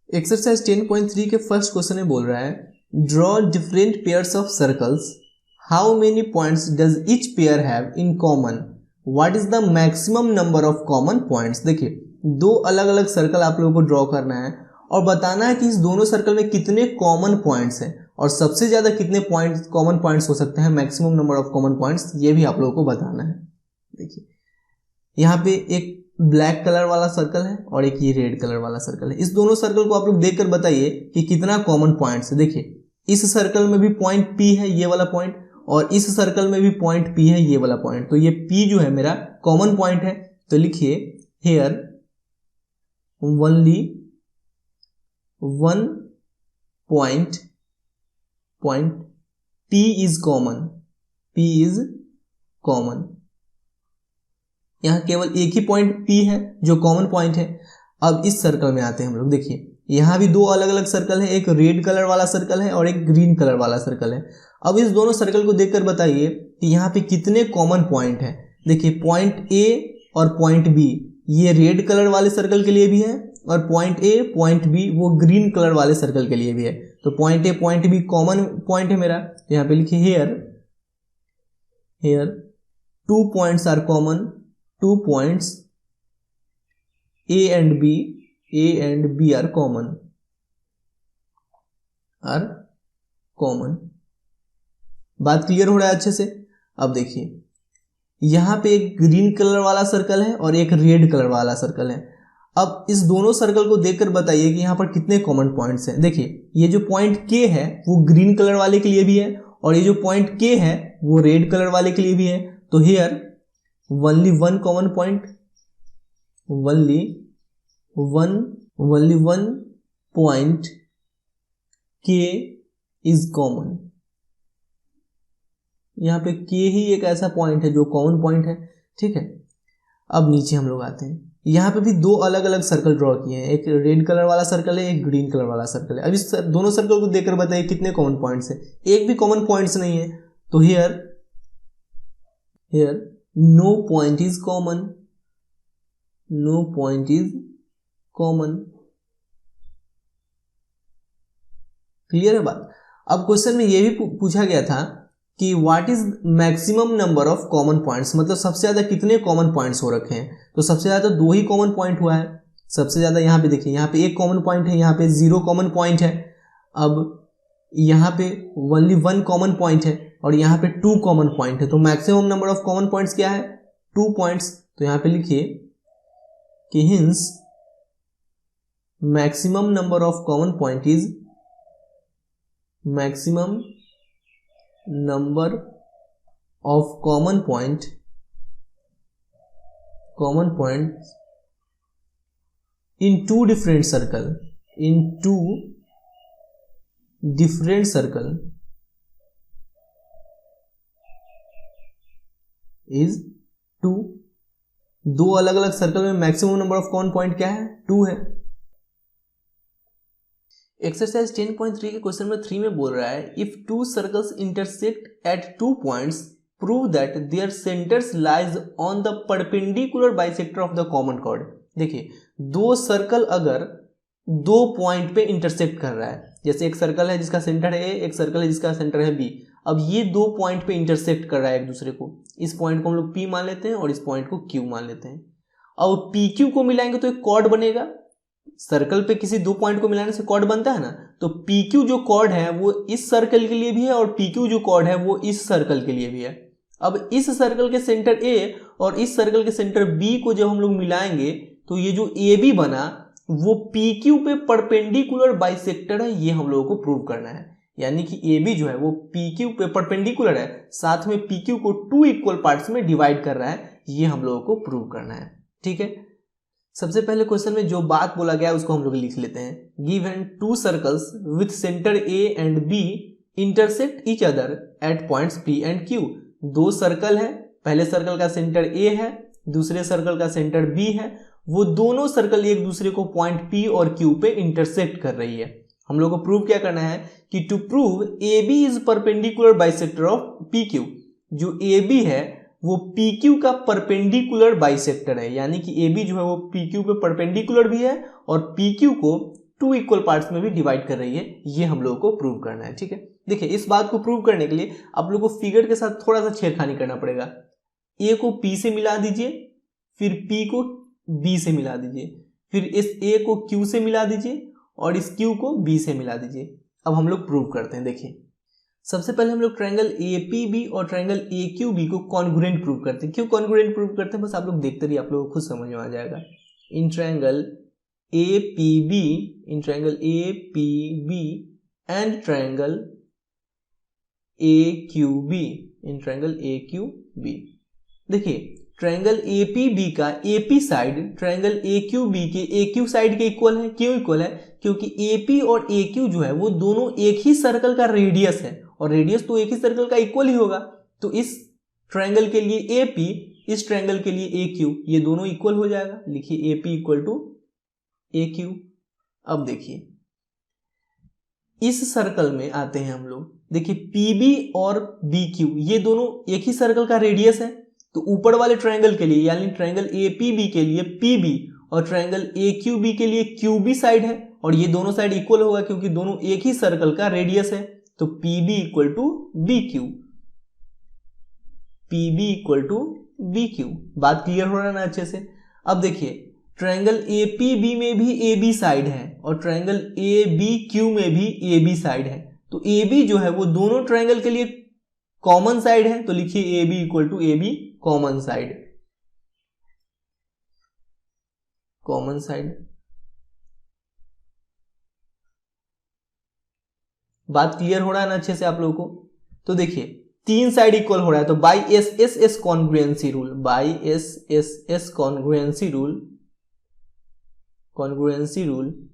Exercise 10.3 के first question में बोल रहा है draw different pairs of circles, how many points does each pair have in common, what is the maximum number of common points. देखिए दो अलग अलग सर्कल आप लोगों को ड्रॉ करना है और बताना है कि इस दोनों सर्कल में कितने कॉमन पॉइंट्स हैं और सबसे ज्यादा कितने पॉइंट्स कॉमन पॉइंट्स हो सकते हैं, maximum number of common points, ये भी आप लोगों को बताना है। देखिए यहाँ पे एक ब्लैक कलर वाला सर्कल है और एक ये रेड कलर वाला सर्कल है। इस दोनों सर्कल को आप लोग देखकर बताइए कि कितना कॉमन पॉइंट्स है। देखिए इस सर्कल में भी पॉइंट P है, ये वाला पॉइंट, और इस सर्कल में भी पॉइंट P है, ये वाला पॉइंट। तो ये P जो है मेरा कॉमन पॉइंट है। तो लिखिए here only one point P is common, P is common. यहाँ केवल एक ही पॉइंट P है जो कॉमन पॉइंट है। अब इस सर्कल में आते हैं हम लोग। देखिए यहाँ भी दो अलग अलग सर्कल है, एक रेड कलर वाला सर्कल है और एक ग्रीन कलर वाला सर्कल है। अब इस दोनों सर्कल को देखकर बताइए कि यहाँ पे कितने कॉमन पॉइंट है। देखिए पॉइंट A और पॉइंट B ये रेड कलर वाले सर्कल के लिए भी है और पॉइंट A पॉइंट B वो ग्रीन कलर वाले सर्कल के लिए भी है। तो point A point B common point है मेरा। तो यहाँ पे लिखिए here 2 points are common, 2 points A and B are common, बात क्लियर हो रहा है अच्छे से। अब देखिए यहाँ पे एक ग्रीन कलर वाला सर्कल है और एक रेड कलर वाला सर्कल है। अब इस दोनों सर्कल को देखकर बताइए कि यहाँ पर कितने कॉमन पॉइंट्स हैं। देखिए ये जो पॉइंट K है वो ग्रीन कलर वाले के लिए भी है और ये जो पॉइंट K है वो रेड कलर वाले के लिए भी है। तो here only one common point, only one point K is common। यहाँ पे K ही एक ऐसा पॉइंट है जो कॉमन पॉइंट है, ठीक है। अब नीचे हम लोग आते हैं। यहाँ पे भी दो अलग अलग सर्कल ड्रॉ किए हैं, एक रेड कलर वाला सर्कल है, एक ग्रीन कलर वाला सर्कल है। अब इस दोनों सर्कल को देखकर बताइए कितने कॉमन पॉइंट्स है। एक भी कॉमन पॉइंट्स नहीं है। तो here no point is common, no point is common। Clear है बात। अब क्वेश्चन में यह भी पूछा गया था कि what is maximum number of common points, मतलब सबसे ज्यादा कितने कॉमन पॉइंट्स हो रखे हैं। तो सबसे ज्यादा दो ही कॉमन पॉइंट हुआ है। सबसे ज्यादा यहाँ पे देखिए, यहाँ पे एक कॉमन पॉइंट है, यहाँ पे 0 कॉमन पॉइंट है। अब यहाँ पे ओनली 1 कॉमन पॉइंट है और यहाँ पे 2 कॉमन पॉइंट है। तो maximum number of common points क्या है, 2 पॉइंट्स। तो यहाँ पे लिखिए कि hints maximum number of common point is maximum number of common point in 2 different circle, in 2 different circle is 2। दो अलग अलग सर्कल में maximum number of common point क्या है, 2 है। एक्सरसाइज 10.3 के क्वेश्चन नंबर 3 में बोल रहा है if 2 circles intersect at 2 points prove that there centres lies on the perpendicular bisector of the common chord. देखिए दो सर्कल अगर 2 पॉइंट पे इंटरसेक्ट कर रहा है, जैसे एक सर्कल है जिसका सेंटर है A, एक सर्कल है जिसका सेंटर है B। अब ये 2 पॉइंट पे इंटरसेक्ट कर रहा है एक दूसरे को। इस पॉइंट को हम लोग P मान लेते हैं और इस पॉइंट को Q मान लेते हैं। अब PQ को मिलाएंगे तो एक कॉर्ड बनेगा। सर्कल पे किसी 2 पॉइंट को मिलाने से कॉर्ड बनता है ना। तो PQ जो कॉर्ड है वो इस सर्कल के लिए भी है और PQ जो कॉर्ड है वो इस सर्कल के लिए भी है। अब इस सर्कल के सेंटर A और इस सर्कल के सेंटर B को जब हम लोग मिलाएंगे तो ये जो AB बना वो PQ पे परपेंडिकुलर बाइसेक्टर है, ये हम लोगों को प्रूव करना है। यानी कि AB जो है वो PQ पे परपेंडिकुलर है, साथ में PQ को 2 इक्वल पार्ट्स में डिवाइड कर रहा है, ये हम लोगों को प्रूव करना है, ठीक है। सबसे पहले क्वेश्चन में जो बात बोला गया है उसको हम लोग लिख लेते हैं। Given 2 circles with centre A and B intersect each other at points P and Q। 2 circle है, पहले सर्कल का सेंटर A है, दूसरे सर्कल का सेंटर B है। वो दोनों सर्कल एक दूसरे को पॉइंट P और Q पे इंटरसेक्ट कर रही है। हम लोग को प्रूव क्या करना है कि to prove AB is perpendicular bisector of PQ। जो AB है वो PQ का परपेंडिकुलर बाइसेक्टर है, यानी कि AB जो है वो PQ पे परपेंडिकुलर भी है और PQ को टू इक्वल पार्ट्स में भी डिवाइड कर रही है, ये हम लोगों को प्रूव करना है। ठीक है, देखिए इस बात को प्रूव करने के लिए आप लोगों को फिगर के साथ थोड़ा सा छेड़खानी करना पड़ेगा। ए को पी से मिला दीजिए, फिर पी को बी से मिला दीजिए, फिर इस ए को क्यू से मिला दीजिए और इस क्यू को बी से मिला दीजिए। अब हम लोग प्रूव करते हैं। देखिए सबसे पहले हम लोग ट्रायंगल एपीबी और ट्रायंगल एक्यूबी को कॉन्ग्रुएंट प्रूव करते हैं। क्यों कॉन्ग्रुएंट प्रूव करते हैं, बस आप लोग देखते रहिए, आप लोगों को खुद समझ में आ जाएगा। In triangle APB, in triangle APB and triangle AQB, in triangle AQB, देखिए ट्रायंगल एपीबी का एपी साइड ट्रायंगल एक्यूबी के एक्यू साइड के इक्वल है। क्यों इक्वल है, क्योंकि एपी और एक्यू जो है वो दोनों एक ही सर्कल का रेडियस है और रेडियस तो एक ही सर्कल का इक्वल ही होगा। तो इस ट्रायंगल के लिए एपी, इस ट्रायंगल के लिए एक्यू, ये दोनों इक्वल हो जाएगा। लिखिए एपी इक्वल टू एक्यू। अब देखिए इस सर्कल में आते हैं हम लोग, देखिए पीबी और बीक्यू ये दोनों एक ही सर्कल का रेडियस है। तो ऊपर वाले ट्रायंगल के लिए यानी ट्रायंगल एपीबी के लिए पीबी और ट्रायंगल एक्यूबी के लिए क्यूबी साइड है और ये दोनों साइड इक्वल होगा क्योंकि दोनों एक ही सर्कल का रेडियस है। तो PB equal to B Q, PB equal to B Q. बात क्लियर हो रहा है ना अच्छे से। अब देखिए ट्रायंगल एपीबी में भी ए बी साइड है और ट्रायंगल ए बी क्यू में भी ए बी साइड है। तो ए बी जो है वो दोनों ट्रायंगल के लिए कॉमन साइड है। तो लिखिए A B equal to A B common side, common side. बात क्लियर हो रहा है ना अच्छे से आप लोगों को। तो देखिए तीन साइड इक्वल हो रहा है तो by S S S congruency rule, by S S S congruency rule, congruency rule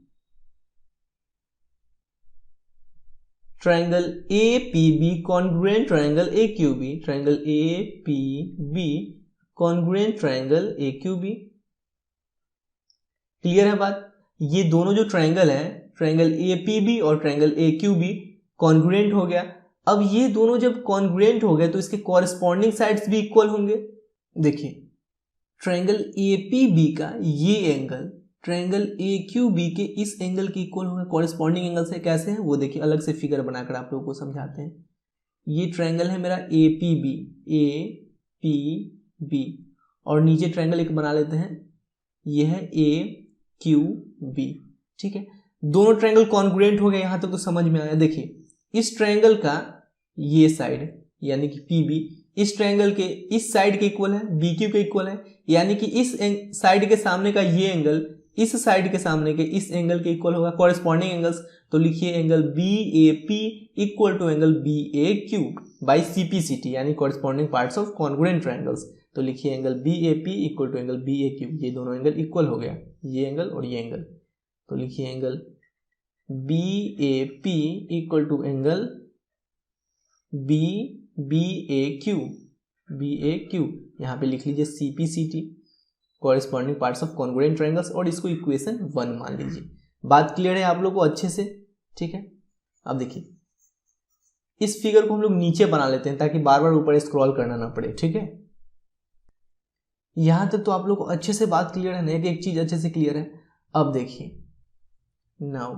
triangle A P B congruent triangle A Q B, triangle A P B congruent triangle A Q B. Clear है बात। ये दोनों जो triangle है triangle A P B और triangle A Q B congruent हो गया। अब ये दोनों जब कॉन्ग्रुएंट हो गए तो इसके कॉरेस्पॉन्डिंग साइड्स भी इक्वल होंगे। देखिए ट्रायंगल ए पी बी का ये angle triangle A Q B के इस एंगल के इक्वल होगा कॉरेस्पॉन्डिंग एंगल से। कैसे है वो देखिए, अलग से फिगर बनाकर आप लोगों को समझाते हैं। ये ट्रायंगल है मेरा A P B, A P B, और नीचे ट्रायंगल एक बना लेते हैं, ये है ए क्यू बी। ठीक है, दोनों ट्रायंगल कॉन्ग्रुएंट हो गए, यहां तक तो समझ में आया। देखिए इस ट्रायंगल का ये साइड यानी कि पी बी इस ट्रायंगल के इस साइड के इक्वल है, बी क्यू के इक्वल है, यानी कि इस साइड के सामने का ये एंगल इस साइड के सामने के इस एंगल के इक्वल होगा कॉरेस्पॉन्डिंग एंगल्स। तो लिखिए angle B A P equal to angle B A Q by C P C T यानी corresponding parts of congruent triangles. तो लिखिए angle B A P equal to angle B A Q, ये दोनों angle equal हो गया, ये angle और ये एंगल। तो लिखिए angle B A P equal to angle B B A Q, B A Q. यहाँ पे लिख लीजिए C P C T corresponding parts of congruent triangles और इसको इक्वेशन 1 मान लीजिए। बात क्लियर है आप लोग को अच्छे से। ठीक है, अब देखिए इस फिगर को हम लोग नीचे बना लेते हैं ताकि बार बार ऊपर स्क्रॉल करना ना पड़े। ठीक है, यहां तक तो आप लोग को अच्छे से बात क्लियर है ना, एक चीज अच्छे से क्लियर है। अब देखिए नाउ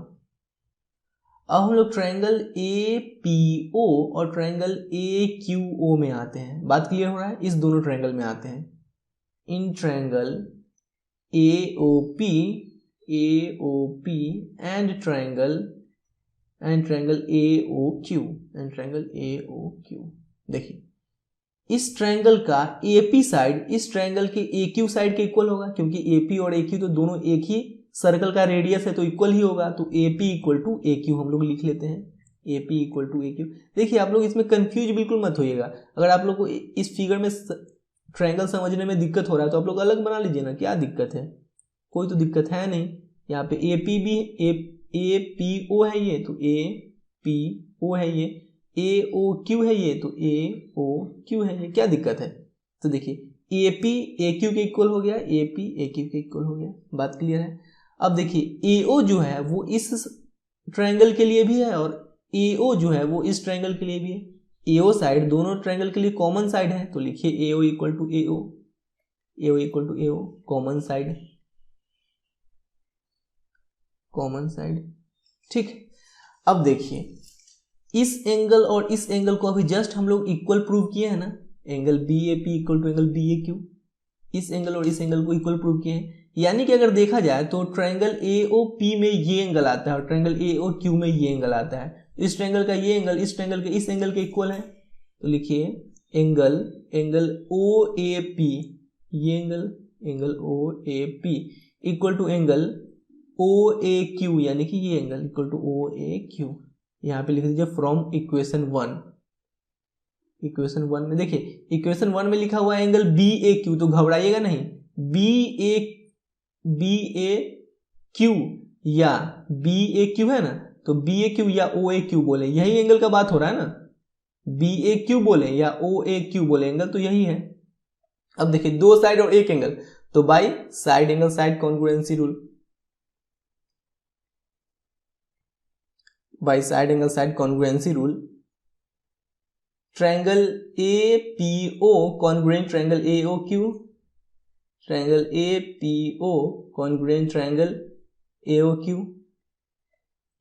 अब हम लोग ट्रायंगल ए पी ओ और ट्रायंगल ए क्यू ओ में आते हैं। बात क्लियर हो रहा है, इस दोनों ट्रायंगल में आते हैं। In triangle A O P and triangle A O Q and triangle A O Q. देखिए इस ट्रायंगल का ए पी साइड इस ट्रायंगल के ए क्यू साइड के इक्वल होगा क्योंकि ए पी और ए क्यू तो दोनों एक ही सर्कल का रेडियस है तो इक्वल ही होगा। तो A P equal to A Q हम लोग लिख लेते हैं, A P equal to A Q. देखिए आप लोग इसमें कंफ्यूज बिल्कुल मत होइएगा। अगर आप लोग को इस फिगर में ट्रायंगल समझने में दिक्कत हो रहा है तो आप लोग अलग बना लीजिए ना, क्या दिक्कत है, कोई तो दिक्कत है नहीं। यहाँ पे A P B A P O है ये, तो ए पी ओ है ये, ए ओ क्यू है ये, तो ए ओ क्यू है ये, क्या दिक्कत है। तो देखिए ए पी ए क्यू के इक्वल हो गया, ए पी ए क्यू के इक्वल हो गया। बात क्लियर है। अब देखिए ए ओ जो है वो इस ट्रायंगल के लिए भी है और ए ओ जो है वो इस ट्रायंगल के लिए भी है। ए ओ साइड दोनों ट्रायंगल के लिए कॉमन साइड है तो लिखिए A O equal to A O, A O equal to A O common side, common side. ठीक, अब देखिए इस एंगल और इस एंगल को अभी जस्ट हम लोग इक्वल प्रूव किए हैं ना, angle B A P equal to angle B A Q, इस एंगल और इस एंगल को इक्वल प्रूव किए हैं। यानी कि अगर देखा जाए तो ट्रायंगल ए ओ पी में ये एंगल आता है और ट्रायंगल ए ओ क्यू में ये एंगल आता है। इस ट्रायंगल का ये एंगल इस ट्रायंगल के इस एंगल के इक्वल है, तो लिखिए एंगल ओ ए पी, ये angle O A P equal to angle O A Q, यानी कि ये angle equal to O A Q. यहाँ पे लिख दीजिए फ्रॉम इक्वेशन 1। इक्वेशन 1 में देखिए, इक्वेशन 1 में लिखा हुआ है एंगल बी ए क्यू, तो घबराइएगा नहीं, बी ए क्यू या बी ए क्यू है ना, तो बी ए क्यू या ओ ए क्यू बोले, यही एंगल का बात हो रहा है ना, बी ए क्यू बोले या ओ ए क्यू बोले, एंगल तो यही है। अब देखिए दो साइड और एक एंगल, तो by side angle side congruency rule, by side angle side congruency rule, triangle A P O congruent triangle A O Q, triangle A P O congruent triangle A O Q,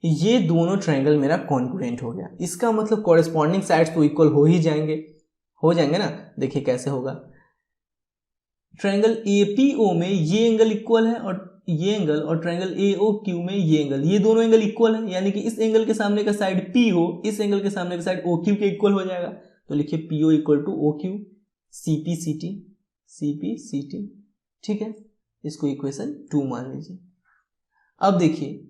ये दोनों triangle मेरा congruent हो गया। इसका मतलब corresponding sides तो equal हो ही जाएंगे ना। देखिए कैसे होगा, ट्रायंगल ए पी ओ में ये एंगल इक्वल है और ये एंगल, और ट्रायंगल ए ओ क्यू में ये एंगल, ये दोनों एंगल इक्वल है, यानी कि इस एंगल के सामने का साइड पी हो, इस एंगल के सामने का साइड ओ क्यू के इक्वल हो जाएगा। तो लिखिए P O equal to O Q, C P C T. ठीक है, इसको इक्वेशन 2 मान लीजिए। अब देखिए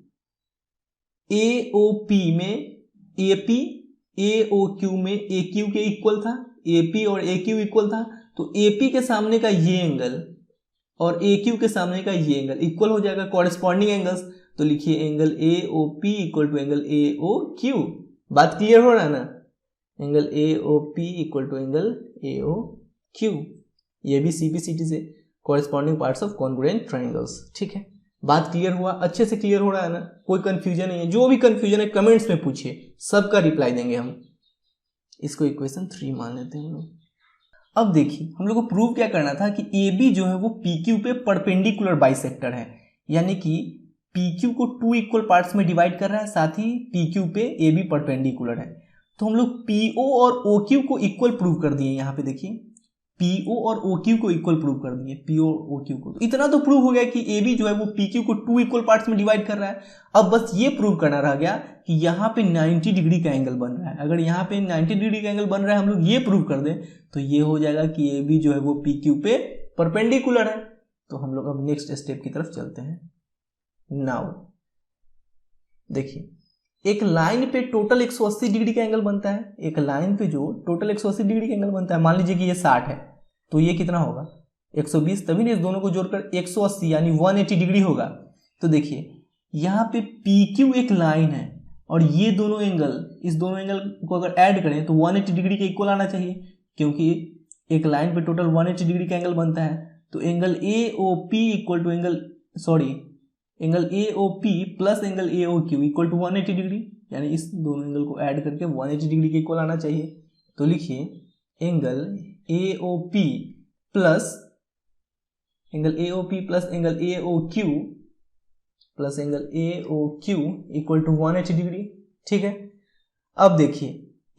ए ओ पी में A P, A O Q में ए क्यू के इक्वल था, ए पी और ए क्यू इक्वल था, तो ए पी के सामने का ये एंगल और ए क्यू के सामने का ये एंगल इक्वल हो जाएगा, कॉरेस्पॉन्डिंग एंगल्स। तो लिखिए angle A O P equal to angle A O Q. बात क्लियर हो रहा है ना, angle A O P equal to angle A O Q. ये भी सी पी सी टी से corresponding parts of congruent triangles. ठीक है, बात क्लियर हुआ, अच्छे से क्लियर हो रहा है ना, कोई कंफ्यूजन नहीं है। जो भी कंफ्यूजन है कमेंट्स में पूछिए, सबका रिप्लाई देंगे हम। इसको इक्वेशन 3 मान लेते हैं हम लोग। अब देखिए हम लोग को प्रूव क्या करना था कि ए बी जो है वो पी क्यू पे परपेंडिकुलर बाइसेक्टर है, यानी कि पी क्यू को 2 इक्वल पार्ट्स में डिवाइड कर रहा है, साथ ही पी क्यू पे ए बी परपेंडिकुलर है। तो हम लोग पी ओ और ओ क्यू को इक्वल प्रूव कर दिए। यहाँ पे देखिए पी ओ और ओ क्यू को इक्वल प्रूव कर दिए, पी ओ ओ क्यू को। तो इतना तो प्रूव हो गया कि ए बी जो है वो पी क्यू को 2 इक्वल पार्ट्स में डिवाइड कर रहा है। अब बस ये प्रूव करना रह गया कि यहाँ पे 90 डिग्री का एंगल बन रहा है। अगर यहाँ पे 90 डिग्री का एंगल बन रहा है, हम लोग ये प्रूव कर दें, तो ये हो जाएगा कि ए बी जो है वो पी क्यू पे परपेंडिकुलर है। तो हम लोग अब नेक्स्ट स्टेप की तरफ चलते हैं। नाउ देखिए एक लाइन पे टोटल 180 डिग्री का एंगल बनता है। एक लाइन पे जो टोटल 180 डिग्री का एंगल बनता है, मान लीजिए कि ये 60 है, तो ये कितना होगा 120, तभी ना इस दोनों को जोड़कर 180 यानी 180 डिग्री होगा। तो देखिए यहाँ पे पी क्यू एक लाइन है और ये दोनों एंगल, इस दोनों एंगल को अगर ऐड करें तो 180 डिग्री के इक्वल आना चाहिए, क्योंकि एक लाइन पे टोटल 180 डिग्री का एंगल बनता है। तो angle A O P equal to angle A O P plus angle A O Q equal to 180 degree, यानी इस दोनों एंगल को ऐड करके 180 डिग्री के इक्वल आना चाहिए। तो लिखिए angle A O P plus angle A O Q plus angle A O Q equal to 180 degree. ठीक है, अब देखिए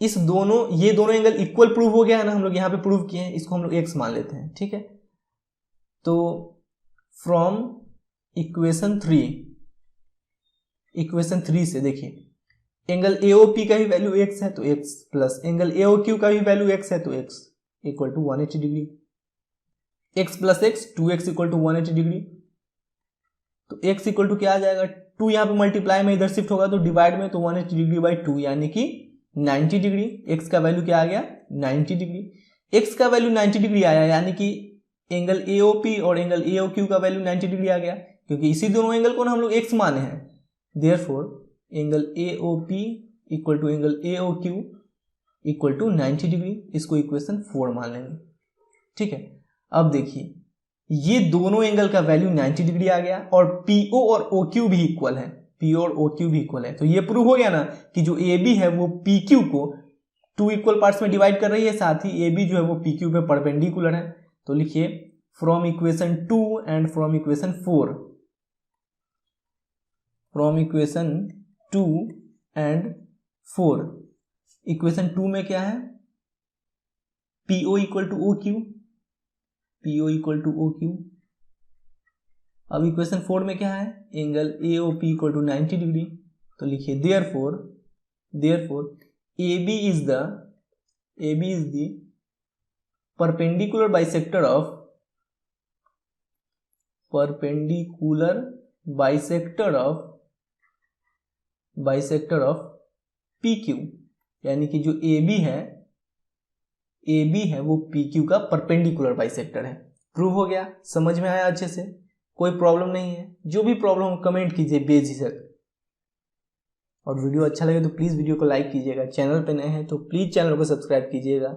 ये दोनों एंगल इक्वल प्रूव हो गया है ना, हम लोग यहाँ पे प्रूव किए हैं, इसको हम लोग x मान लेते हैं। ठीक है, तो फ्रॉम इक्वेशन 3 से देखिए एंगल ए ओ पी का भी वैल्यू x है तो x plus angle A O Q का भी वैल्यू x है तो x equal to 180 degree, x plus x 2x equal to 180 degree. तो x इक्वल टू क्या आ जाएगा, 2 यहाँ पे मल्टीप्लाई में इधर शिफ्ट होगा तो डिवाइड में, तो 180 डिग्री बाई 2 यानी कि 90 डिग्री। x का वैल्यू क्या आ गया 90 डिग्री। x का वैल्यू 90 डिग्री आया, यानी कि एंगल ए ओ पी और एंगल ए ओ क्यू का वैल्यू 90 डिग्री आ गया, क्योंकि इसी दोनों एंगल को ना हम लोग x माने हैं। Therefore angle A O P equal to angle A O Q equal to 90 degree. इसको इक्वेशन 4 मान लेंगे। ठीक है, अब देखिए ये दोनों एंगल का वैल्यू 90 डिग्री आ गया और PO और OQ भी इक्वल है, PO और OQ भी इक्वल है। तो ये प्रूव हो गया ना कि जो AB है वो PQ को 2 इक्वल पार्ट्स में डिवाइड कर रही है, साथ ही AB जो है वो PQ पे परपेंडिकुलर है। तो लिखिए from equation 2 and from equation 4 from equation 2 and 4। Equation 2 में क्या है, PO equal to OQ, PO equal to OQ। अब इक्वेशन 4 में क्या है, angle AOP equal to 90 degree. तो लिखिए therefore AB is the perpendicular bisector of PQ, यानी कि जो AB है वो PQ का परपेंडिकुलर बाइसेक्टर है। प्रूव हो गया, समझ में आया अच्छे से, कोई प्रॉब्लम नहीं है। जो भी प्रॉब्लम हो कमेंट कीजिए बेझिझक। और वीडियो अच्छा लगे तो प्लीज़ वीडियो को लाइक कीजिएगा। चैनल पे नए हैं तो प्लीज़ चैनल को सब्सक्राइब कीजिएगा।